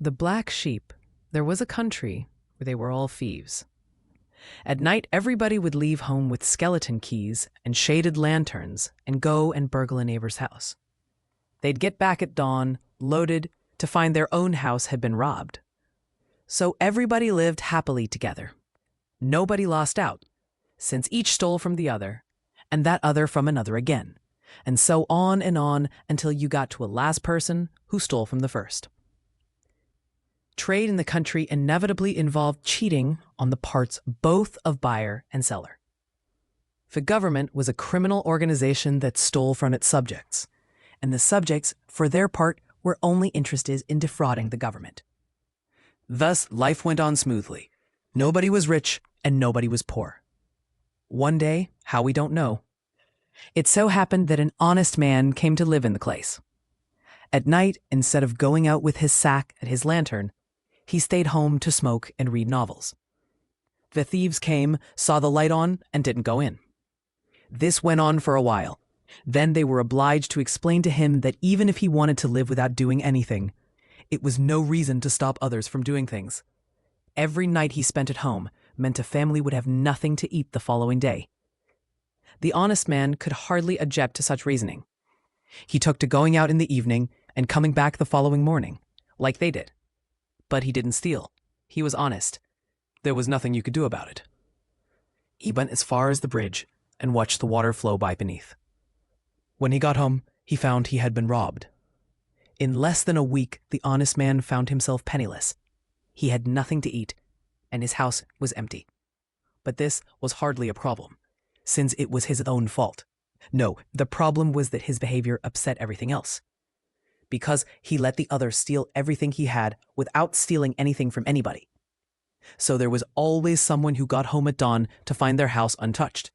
The Black Sheep. There was a country where they were all thieves. At night, everybody would leave home with skeleton keys and shaded lanterns and go and burgle a neighbor's house. They'd get back at dawn, loaded, to find their own house had been robbed. So everybody lived happily together. Nobody lost out, since each stole from the other, and that other from another again, and so on until you got to a last person who stole from the first. Trade in the country inevitably involved cheating on the parts both of buyer and seller. The government was a criminal organization that stole from its subjects, and the subjects, for their part, were only interested in defrauding the government. Thus, life went on smoothly. Nobody was rich and nobody was poor. One day, how we don't know, it so happened that an honest man came to live in the place. At night, instead of going out with his sack and his lantern, he stayed home to smoke and read novels. The thieves came, saw the light on, and didn't go in. This went on for a while. Then they were obliged to explain to him that even if he wanted to live without doing anything, it was no reason to stop others from doing things. Every night he spent at home meant a family would have nothing to eat the following day. The honest man could hardly object to such reasoning. He took to going out in the evening and coming back the following morning, like they did. But he didn't steal. He was honest. There was nothing you could do about it. He went as far as the bridge and watched the water flow by beneath. When he got home, he found he had been robbed. In less than a week, the honest man found himself penniless. He had nothing to eat, and his house was empty. But this was hardly a problem, since it was his own fault. No, the problem was that his behavior upset everything else. Because he let the others steal everything he had without stealing anything from anybody. So there was always someone who got home at dawn to find their house untouched.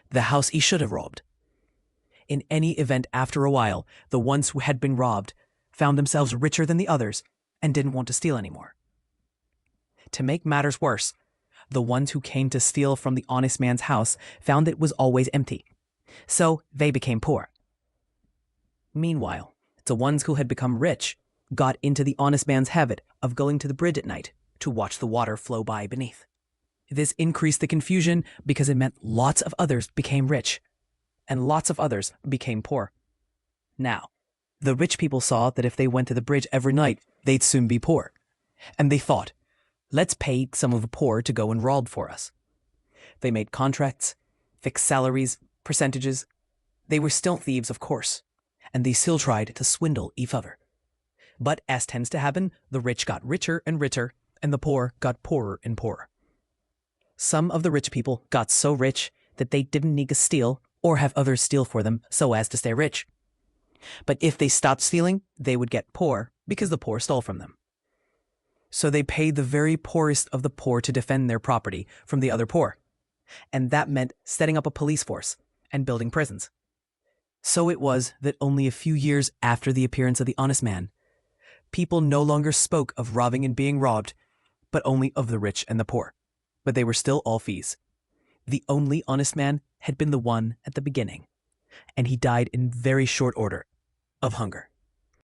The house he should have robbed. In any event, after a while, the ones who had been robbed found themselves richer than the others and didn't want to steal anymore. To make matters worse, the ones who came to steal from the honest man's house found it was always empty. So they became poor. Meanwhile, the ones who had become rich got into the honest man's habit of going to the bridge at night to watch the water flow by beneath. This increased the confusion because it meant lots of others became rich and lots of others became poor. Now, the rich people saw that if they went to the bridge every night, they'd soon be poor. And they thought, let's pay some of the poor to go and rob for us. They made contracts, fixed salaries, percentages. They were still thieves, of course, and they still tried to swindle each other. But as tends to happen, the rich got richer and richer, and the poor got poorer and poorer. Some of the rich people got so rich that they didn't need to steal or have others steal for them so as to stay rich. But if they stopped stealing, they would get poor because the poor stole from them. So they paid the very poorest of the poor to defend their property from the other poor. And that meant setting up a police force and building prisons. So it was that only a few years after the appearance of the honest man, people no longer spoke of robbing and being robbed, but only of the rich and the poor. But they were still all thieves. The only honest man had been the one at the beginning, and he died in very short order of hunger.